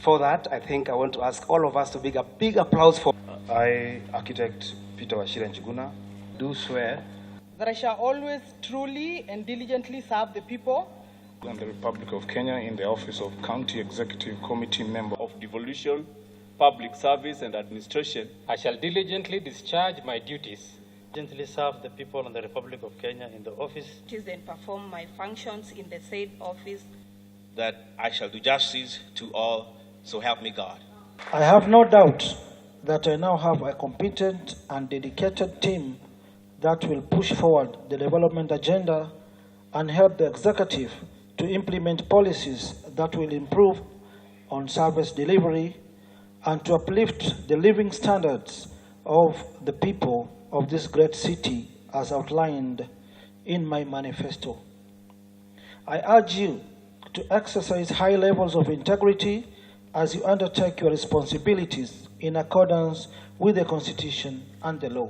before that, I think I want to ask all of us to give a big applause for... I, Architect Peter Wachira Njuguna, do swear that I shall always truly and diligently serve the people and the Republic of Kenya in the office of County Executive Committee Member of Devolution, Public Service and Administration. I shall diligently discharge my duties, diligently serve the people of the Republic of Kenya in the office, and perform my functions in the said office. That I shall do justice to all, so help me God. I have no doubt that I now have a competent and dedicated team that will push forward the development agenda and help the executive to implement policies that will improve on service delivery and to uplift the living standards of the people of this great city as outlined in my manifesto. I urge you to exercise high levels of integrity as you undertake your responsibilities in accordance with the Constitution and the law.